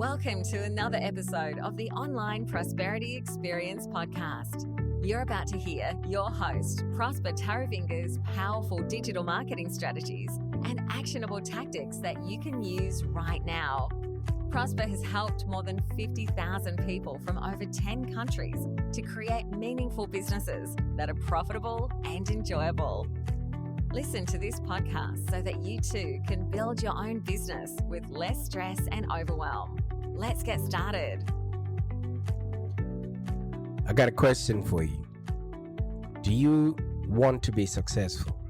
Welcome to another episode of the Online Prosperity Experience podcast. You're about to hear your host, Prosper Taravinga's powerful digital marketing strategies and actionable tactics that you can use right now. Prosper has helped more than 50,000 people from over 10 countries to create meaningful businesses that are profitable and enjoyable. Listen to this podcast so that you too can build your own business with less stress and overwhelm. Let's get started. I got a question for you. Do you want to be successful?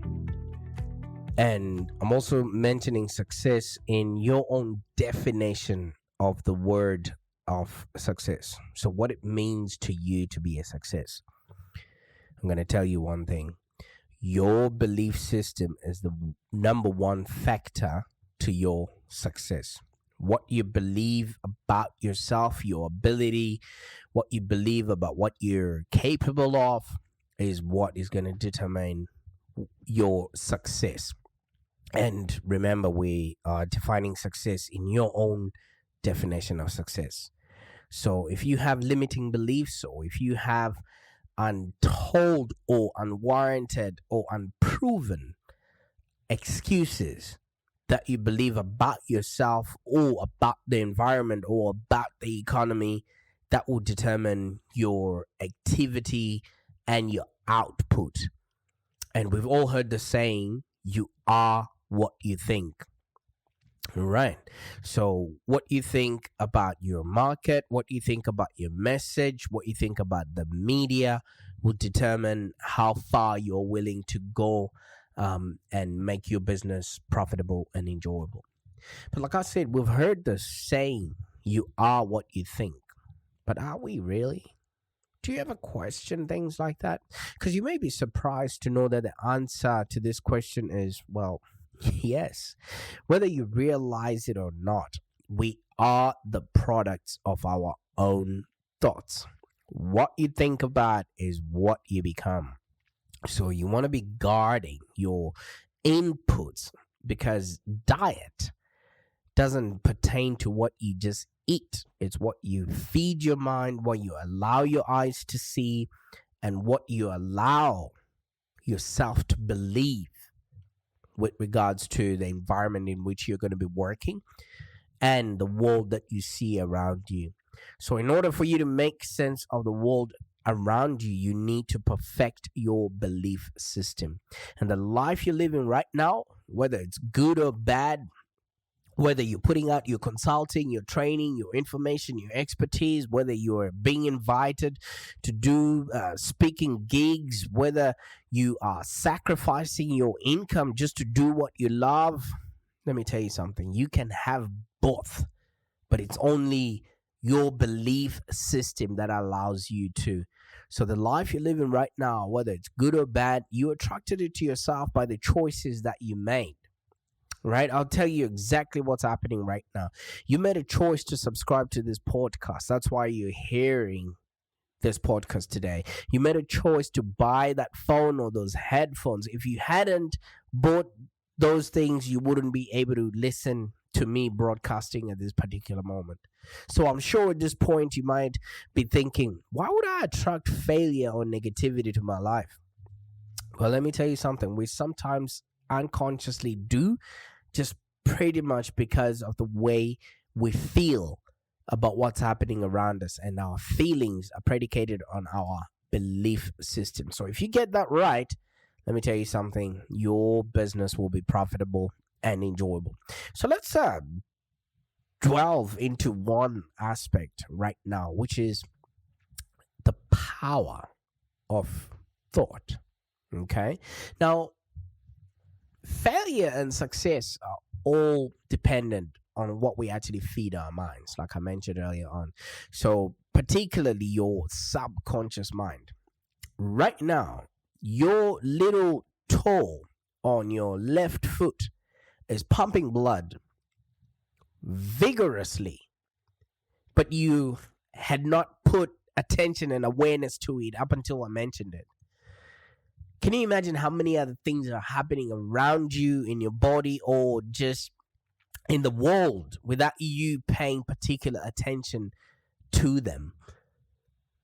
And I'm also mentioning success in your own definition of the word of success. So what it means to you to be a success. I'm going to tell you one thing. Your belief system is the number one factor to your success. What you believe about yourself, your ability, what you believe about what you're capable of is what is going to determine your success. And remember, we are defining success in your own definition of success. So if you have limiting beliefs, or if you have untold or unwarranted or unproven excuses that you believe about yourself or about the environment or about the economy, that will determine your activity and your output. And we've all heard the saying, you are what you think. Right. So what you think about your market, what you think about your message, what you think about the media will determine how far you're willing to go and make your business profitable and enjoyable. But like I said, we've heard the saying, you are what you think. But are we really? Do you ever question things like that? Because you may be surprised to know that the answer to this question is, well, yes. Whether you realize it or not, we are the products of our own thoughts. What you think about is what you become. So you want to be guarding your inputs, because diet doesn't pertain to what you just eat. It's what you feed your mind, what you allow your eyes to see, and what you allow yourself to believe with regards to the environment in which you're going to be working and the world that you see around you. So in order for you to make sense of the world around you, you need to perfect your belief system. And the life you're living right now, whether it's good or bad, whether you're putting out your consulting, your training, your information, your expertise, whether you're being invited to do speaking gigs, whether you are sacrificing your income just to do what you love, let me tell you something. You can have both, but it's only your belief system that allows you to. So the life you're living right now, whether it's good or bad, you attracted it to yourself by the choices that you made. Right? I'll tell you exactly what's happening right now. You made a choice to subscribe to this podcast. That's why you're hearing this podcast today. You made a choice to buy that phone or those headphones. If you hadn't bought those things, you wouldn't be able to listen to me broadcasting at this particular moment. So I'm sure at this point you might be thinking, why would I attract failure or negativity to my life? Well, let me tell you something. We sometimes unconsciously do, just pretty much because of the way we feel about what's happening around us, and our feelings are predicated on our belief system. So if you get that right, let me tell you something, your business will be profitable and enjoyable. So let's delve into one aspect right now, which is the power of thought. Okay? Now, failure and success are all dependent on what we actually feed our minds, like I mentioned earlier on. So particularly your subconscious mind. Right now, your little toe on your left foot is pumping blood vigorously, but you had not put attention and awareness to it up until I mentioned it. Can you imagine how many other things are happening around you in your body, or just in the world without you paying particular attention to them.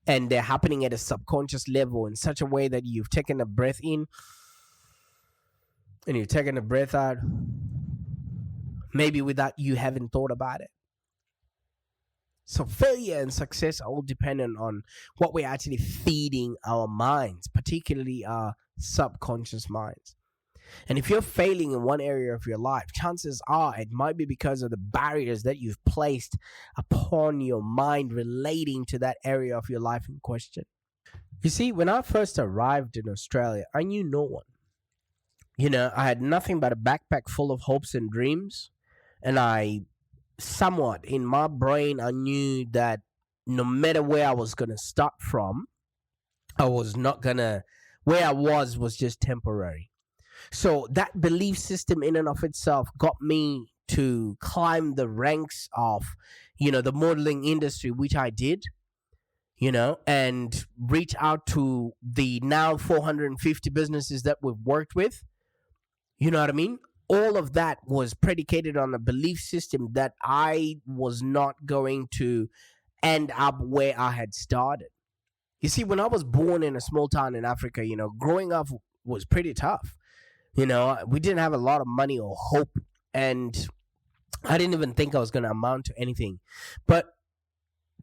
And they're happening at a subconscious level in such a way that you've taken a breath in and you've taken a breath out, maybe without you having thought about it. So failure and success are all dependent on what we're actually feeding our minds, particularly our subconscious minds. And if you're failing in one area of your life, chances are it might be because of the barriers that you've placed upon your mind relating to that area of your life in question. You see, when I first arrived in Australia, I knew no one. I had nothing but a backpack full of hopes and dreams. And somewhat in my brain, I knew that no matter where I was going to start from, where I was just temporary. So that belief system in and of itself got me to climb the ranks of, the modeling industry, which I did, and reach out to the now 450 businesses that we've worked with. You know what I mean? All of that was predicated on a belief system that I was not going to end up where I had started. You see, when I was born in a small town in Africa, growing up was pretty tough. We didn't have a lot of money or hope, and I didn't even think I was going to amount to anything. But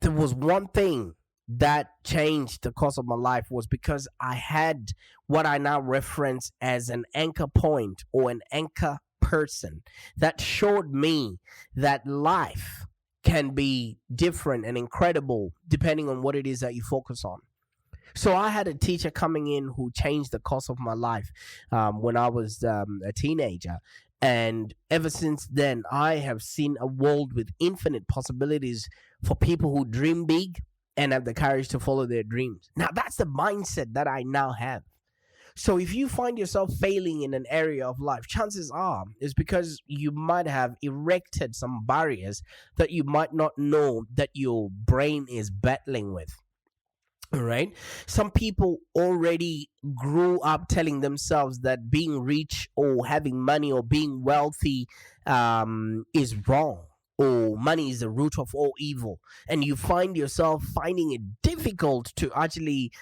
there was one thing that changed the course of my life, was because I had what I now reference as an anchor point or an anchor person that showed me that life can be different and incredible depending on what it is that you focus on. So I had a teacher coming in who changed the course of my life when I was a teenager. And ever since then, I have seen a world with infinite possibilities for people who dream big and have the courage to follow their dreams. Now, that's the mindset that I now have. So if you find yourself failing in an area of life, chances are it's because you might have erected some barriers that you might not know that your brain is battling with. All right. Some people already grew up telling themselves that being rich or having money or being wealthy is wrong, or money is the root of all evil. And you find yourself finding it difficult to actually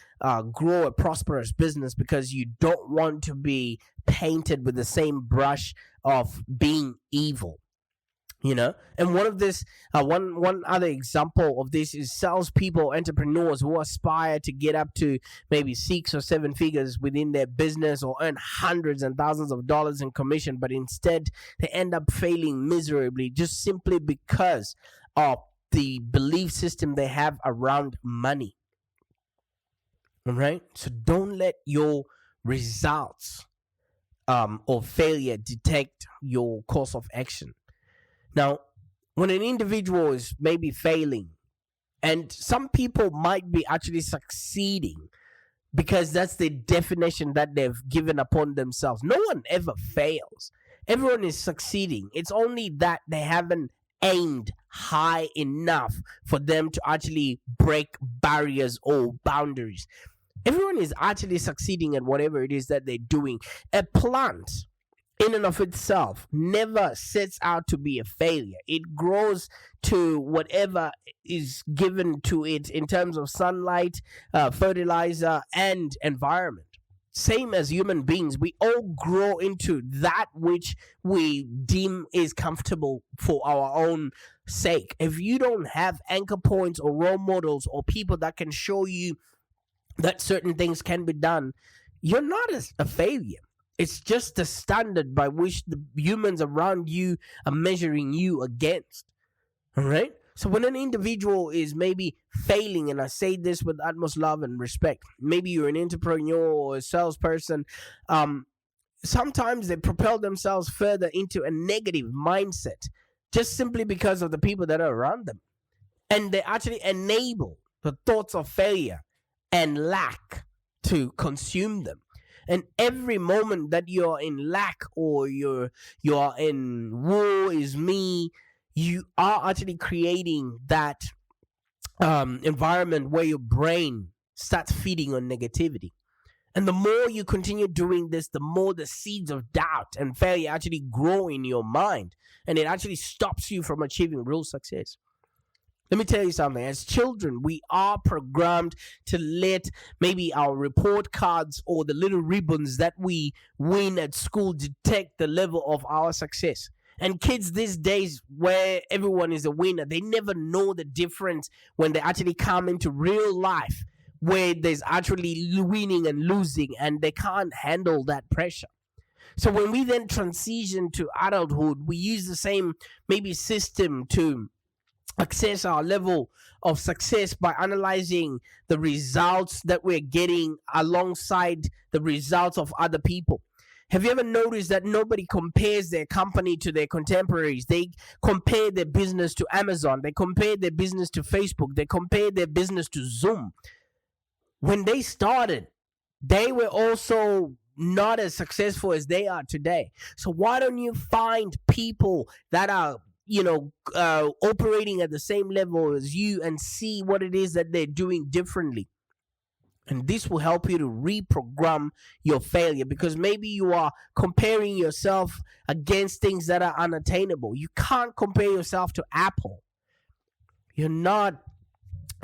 grow a prosperous business because you don't want to be painted with the same brush of being evil. And one other example of this is salespeople, entrepreneurs who aspire to get up to maybe 6 or 7 figures within their business or earn hundreds and thousands of dollars in commission, but instead they end up failing miserably just simply because of the belief system they have around money. All right, so don't let your results or failure dictate your course of action. Now, when an individual is maybe failing, and some people might be actually succeeding because that's the definition that they've given upon themselves. No one ever fails. Everyone is succeeding. It's only that they haven't aimed high enough for them to actually break barriers or boundaries. Everyone is actually succeeding at whatever it is that they're doing. A plant, in and of itself, never sets out to be a failure. It grows to whatever is given to it in terms of sunlight, fertilizer, and environment. Same as human beings, we all grow into that which we deem is comfortable for our own sake. If you don't have anchor points or role models or people that can show you that certain things can be done, you're not a failure. It's just the standard by which the humans around you are measuring you against. All right? So when an individual is maybe failing, and I say this with utmost love and respect, maybe you're an entrepreneur or a salesperson, sometimes they propel themselves further into a negative mindset just simply because of the people that are around them. And they actually enable the thoughts of failure and lack to consume them. And every moment that you're in lack or you're in woe is me, you are actually creating that environment where your brain starts feeding on negativity. And the more you continue doing this, the more the seeds of doubt and failure actually grow in your mind. And it actually stops you from achieving real success. Let me tell you something. As children, we are programmed to let maybe our report cards or the little ribbons that we win at school detect the level of our success. And kids these days, where everyone is a winner, they never know the difference when they actually come into real life, where there's actually winning and losing, and they can't handle that pressure. So when we then transition to adulthood, we use the same maybe system to assess our level of success by analyzing the results that we're getting alongside the results of other people. Have you ever noticed that nobody compares their company to their contemporaries? They compare their business to Amazon. They compare their business to Facebook. They compare their business to Zoom. When they started, they were also not as successful as they are today. So why don't you find people that are operating at the same level as you and see what it is that they're doing differently? And this will help you to reprogram your failure, because maybe you are comparing yourself against things that are unattainable. You can't compare yourself to Apple. You're not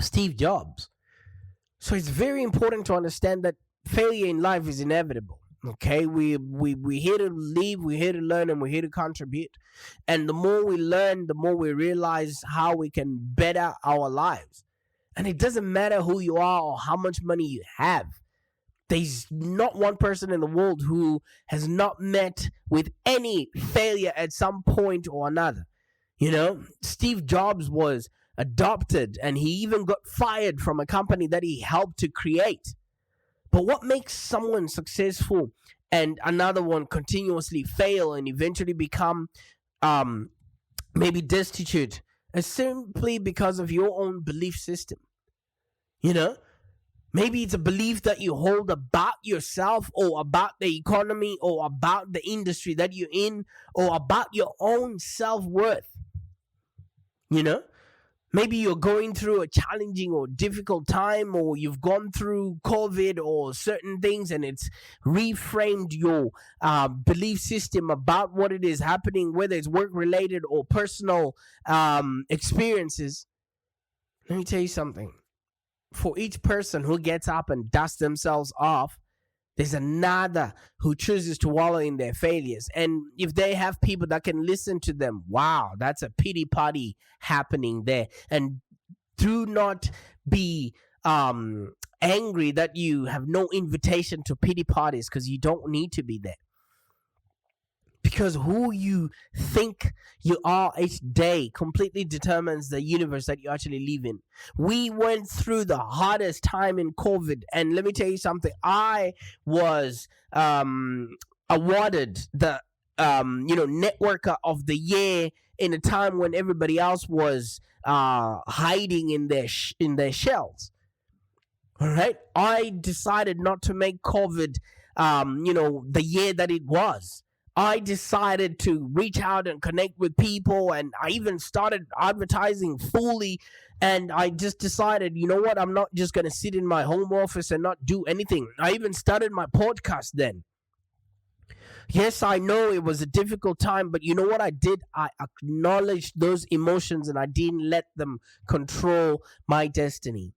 Steve Jobs. So it's very important to understand that failure in life is inevitable. Okay, we're here to live, we're here to learn, and we're here to contribute. And the more we learn, the more we realize how we can better our lives. And it doesn't matter who you are or how much money you have. There's not one person in the world who has not met with any failure at some point or another. Steve Jobs was adopted, and he even got fired from a company that he helped to create. But what makes someone successful and another one continuously fail and eventually become maybe destitute is simply because of your own belief system. Maybe it's a belief that you hold about yourself or about the economy or about the industry that you're in or about your own self-worth. Maybe you're going through a challenging or difficult time, or you've gone through COVID or certain things, and it's reframed your belief system about what it is happening, whether it's work-related or personal experiences. Let me tell you something. For each person who gets up and dusts themselves off, there's another who chooses to wallow in their failures. And if they have people that can listen to them, wow, that's a pity party happening there. And do not be angry that you have no invitation to pity parties, because you don't need to be there. Because who you think you are each day completely determines the universe that you actually live in. We went through the hardest time in COVID, and let me tell you something. I was awarded the Networker of the Year in a time when everybody else was hiding in their shells. All right, I decided not to make COVID, the year that it was. I decided to reach out and connect with people, and I even started advertising fully. And I just decided, you know what, I'm not just going to sit in my home office and not do anything. I even started my podcast then. Yes, I know it was a difficult time, but you know what I did? I acknowledged those emotions and I didn't let them control my destiny.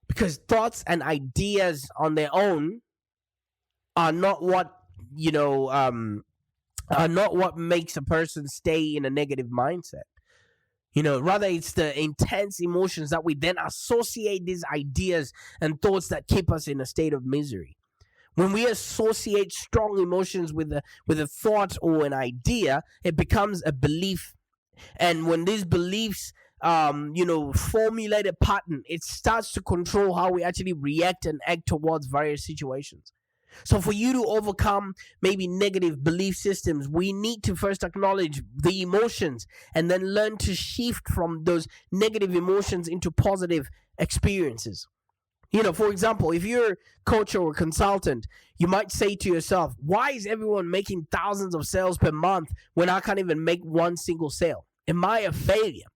Because thoughts and ideas on their own are not what, are not what makes a person stay in a negative mindset. Rather it's the intense emotions that we then associate these ideas and thoughts that keep us in a state of misery. When we associate strong emotions with a thought or an idea, it becomes a belief. And when these beliefs formulate a pattern, it starts to control how we actually react and act towards various situations. So for you to overcome maybe negative belief systems, we need to first acknowledge the emotions and then learn to shift from those negative emotions into positive experiences. For example, if you're a coach or a consultant, you might say to yourself, why is everyone making thousands of sales per month when I can't even make one single sale? Am I a failure?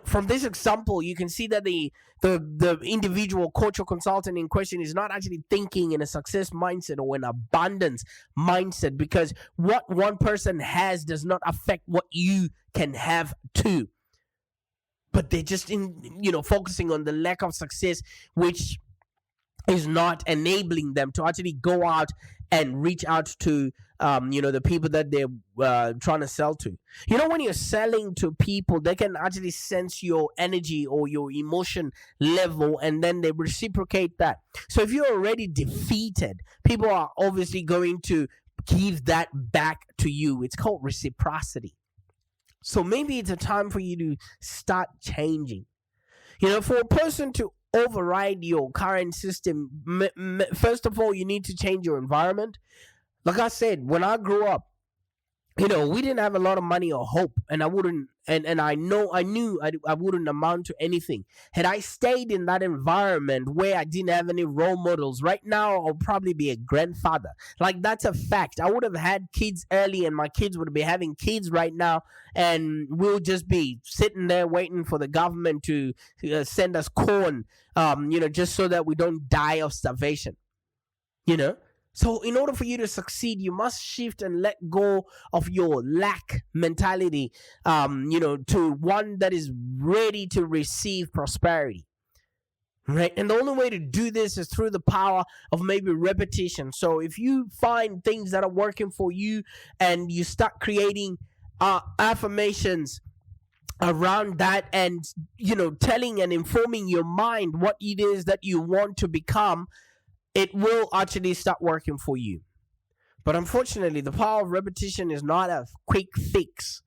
From this example, you can see that the individual coach or consultant in question is not actually thinking in a success mindset or an abundance mindset, because what one person has does not affect what you can have too. But they're just focusing on the lack of success, which is not enabling them to actually go out and reach out to the people that they're trying to sell to. When you're selling to people, they can actually sense your energy or your emotion level, and then they reciprocate that. So if you're already defeated, people are obviously going to give that back to you. It's called reciprocity. So maybe it's a time for you to start changing. For a person to override your current system, first of all, you need to change your environment. Like I said, when I grew up, we didn't have a lot of money or hope, and I wouldn't, and I knew I wouldn't amount to anything. Had I stayed in that environment where I didn't have any role models, right now I'll probably be a grandfather. Like, that's a fact. I would have had kids early, and my kids would be having kids right now, and we'll just be sitting there waiting for the government to send us corn, just so that we don't die of starvation. So in order for you to succeed, you must shift and let go of your lack mentality, to one that is ready to receive prosperity. Right? And the only way to do this is through the power of maybe repetition. So if you find things that are working for you and you start creating affirmations around that, and telling and informing your mind what it is that you want to become, it will actually start working for you. But unfortunately, the power of repetition is not a quick fix.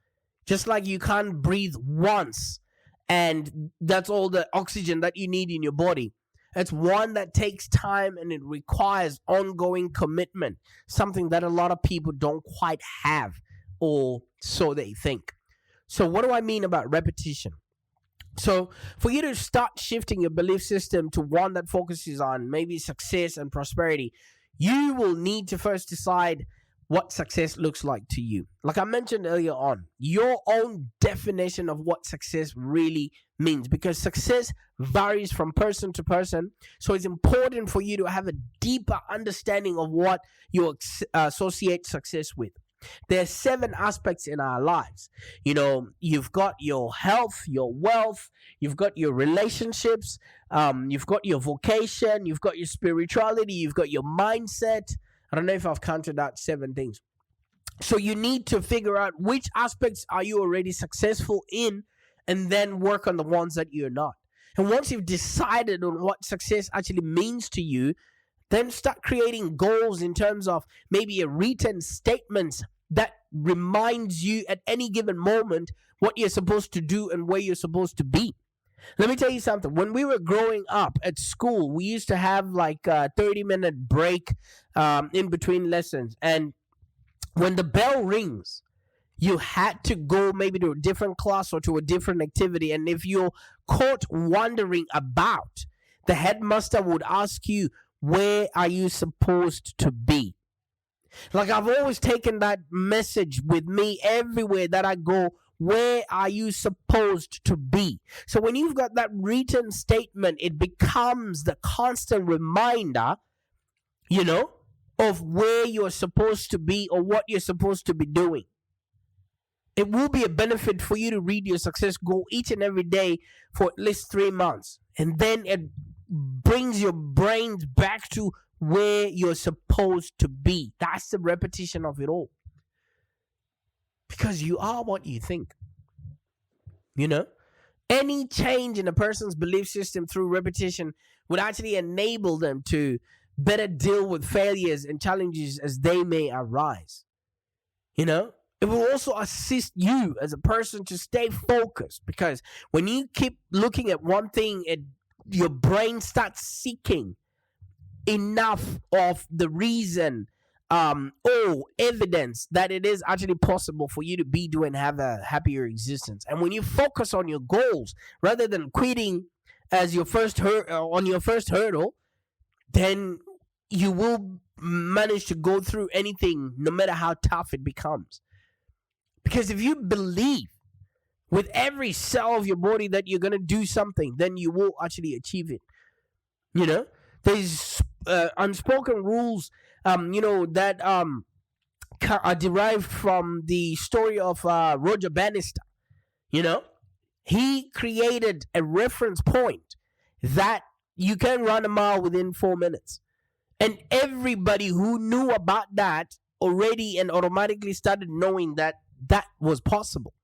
Just like you can't breathe once and that's all the oxygen that you need in your body. It's one that takes time, and it requires ongoing commitment, something that a lot of people don't quite have, or so they think. So what do I mean about repetition? So for you to start shifting your belief system to one that focuses on maybe success and prosperity, you will need to first decide what success looks like to you. Like I mentioned earlier on, your own definition of what success really means, because success varies from person to person. So it's important for you to have a deeper understanding of what you associate success with. There are 7 aspects in our lives. You've got your health, your wealth, you've got your relationships, you've got your vocation, you've got your spirituality, you've got your mindset. I don't know if I've counted out 7 things. So you need to figure out which aspects are you already successful in, and then work on the ones that you're not. And once you've decided on what success actually means to you, then start creating goals in terms of maybe a written statement that reminds you at any given moment what you're supposed to do and where you're supposed to be. Let me tell you something. When we were growing up at school, we used to have like a 30-minute break in between lessons. And when the bell rings, you had to go maybe to a different class or to a different activity. And if you're caught wandering about, the headmaster would ask you, where are you supposed to be? Like, I've always taken that message with me everywhere that I go. Where are you supposed to be? So when you've got that written statement, it becomes the constant reminder, of where you're supposed to be or what you're supposed to be doing. It will be a benefit for you to read your success goal each and every day for at least 3 months. And then it brings your brains back to where you're supposed to be. That's the repetition of it all. Because you are what you think. Any change in a person's belief system through repetition would actually enable them to better deal with failures and challenges as they may arise. It will also assist you as a person to stay focused, because when you keep looking at one thing, your brain starts seeking enough of the reason or evidence that it is actually possible for you to be, do, and have a happier existence. And when you focus on your goals rather than quitting as your first hurdle, then you will manage to go through anything, no matter how tough it becomes. Because if you believe with every cell of your body that you're going to do something, then you will actually achieve it. There's unspoken rules, that are derived from the story of Roger Bannister. He created a reference point that you can run a mile within 4 minutes. And everybody who knew about that already and automatically started knowing that that was possible.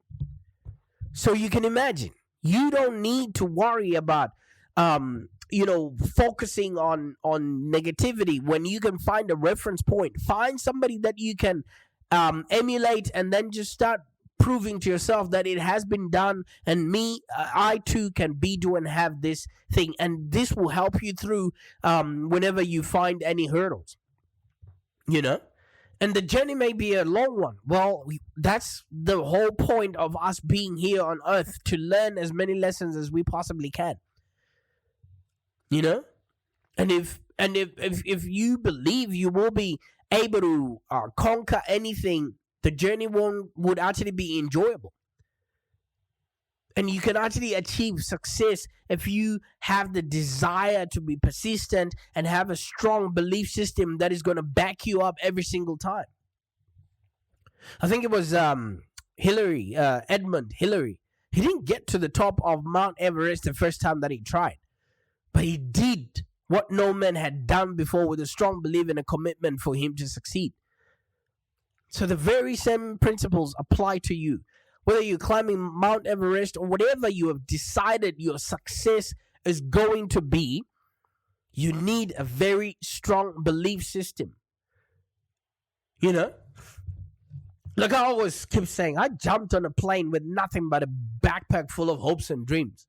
So you can imagine, you don't need to worry about, focusing on negativity when you can find a reference point. Find somebody that you can emulate, and then just start proving to yourself that it has been done, and I too can be, do, and have this thing, and this will help you through whenever you find any hurdles. And the journey may be a long one. Well, that's the whole point of us being here on earth, to learn as many lessons as we possibly can. And if you believe you will be able to conquer anything, the journey would actually be enjoyable. And you can actually achieve success if you have the desire to be persistent and have a strong belief system that is going to back you up every single time. I think it was Edmund Hillary. He didn't get to the top of Mount Everest the first time that he tried, but he did what no man had done before, with a strong belief and a commitment for him to succeed. So the very same principles apply to you. Whether you're climbing Mount Everest or whatever you have decided your success is going to be, you need a very strong belief system. Like I always keep saying, I jumped on a plane with nothing but a backpack full of hopes and dreams.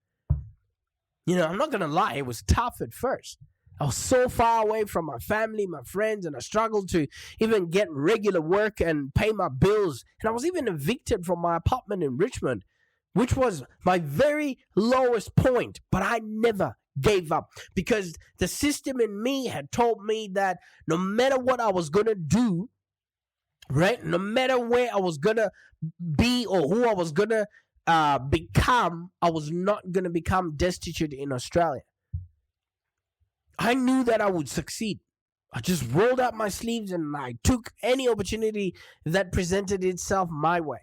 I'm not going to lie, it was tough at first. I was so far away from my family, my friends, and I struggled to even get regular work and pay my bills. And I was even evicted from my apartment in Richmond, which was my very lowest point. But I never gave up, because the system in me had told me that no matter what I was going to do, right, no matter where I was going to be or who I was going to become, I was not going to become destitute in Australia. I knew that I would succeed. I just rolled up my sleeves and I took any opportunity that presented itself my way.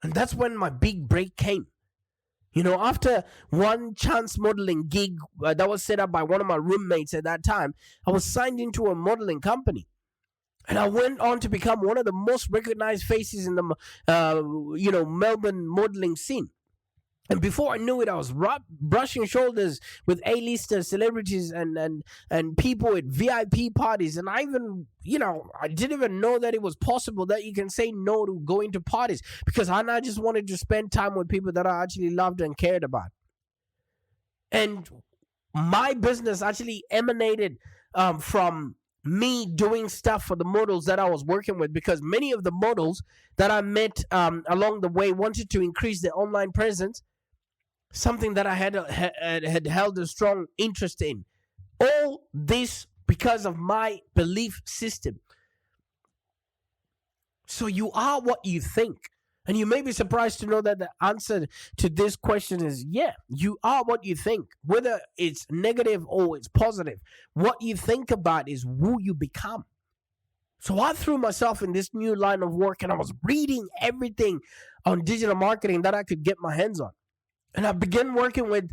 And that's when my big break came. After one chance modeling gig that was set up by one of my roommates at that time, I was signed into a modeling company. And I went on to become one of the most recognized faces in the, Melbourne modeling scene. And before I knew it, I was brushing shoulders with A-lister celebrities and people at VIP parties. And I even, I didn't even know that it was possible that you can say no to going to parties, because I just wanted to spend time with people that I actually loved and cared about. And my business actually emanated from me doing stuff for the models that I was working with, because many of the models that I met along the way wanted to increase their online presence, something that I had held a strong interest in. All this because of my belief system. So you are what you think. And you may be surprised to know that the answer to this question is, yeah, you are what you think. Whether it's negative or it's positive, what you think about is who you become. So I threw myself in this new line of work, and I was reading everything on digital marketing that I could get my hands on. And I began working with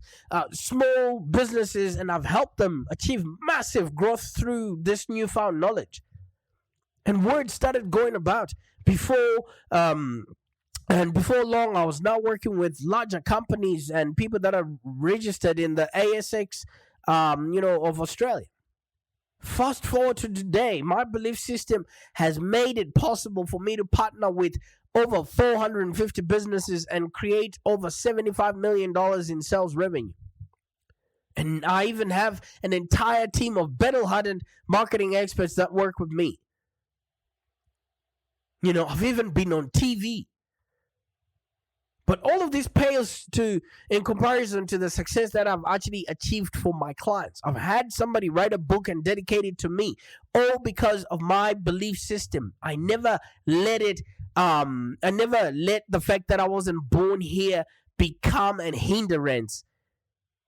small businesses, and I've helped them achieve massive growth through this newfound knowledge. And word started going about before long. I was now working with larger companies and people that are registered in the ASX, of Australia. Fast forward to today, my belief system has made it possible for me to partner with over 450 businesses and create over $75 million in sales revenue. And I even have an entire team of battle-hardened marketing experts that work with me. I've even been on TV. But all of this pales in comparison to the success that I've actually achieved for my clients. I've had somebody write a book and dedicate it to me, all because of my belief system. I never let it I never let the fact that I wasn't born here become an hindrance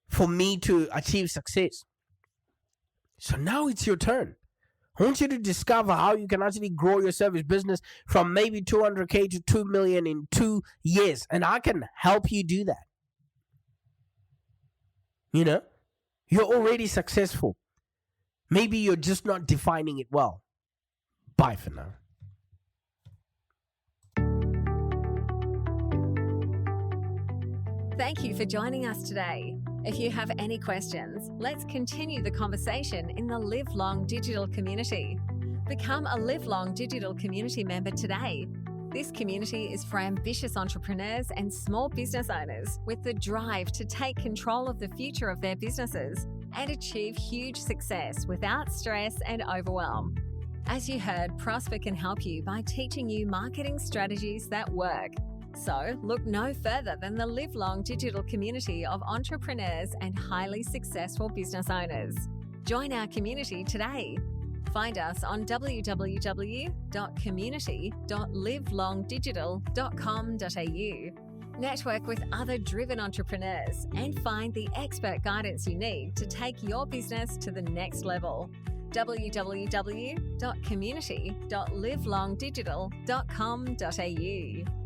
for me to achieve success. So now it's your turn. I want you to discover how you can actually grow your service business from maybe 200K to 2 million in 2 years. And I can help you do that. You know, you're already successful. Maybe you're just not defining it well. Bye for now. Thank you for joining us today. If you have any questions, let's continue the conversation in the Live Long Digital community. Become a Live Long Digital community member today. This community is for ambitious entrepreneurs and small business owners with the drive to take control of the future of their businesses and achieve huge success without stress and overwhelm. As you heard, Prosper can help you by teaching you marketing strategies that work. So look no further than the Live Long Digital community of entrepreneurs and highly successful business owners. Join our community today. Find us on www.community.livelongdigital.com.au. Network with other driven entrepreneurs and find the expert guidance you need to take your business to the next level. www.community.livelongdigital.com.au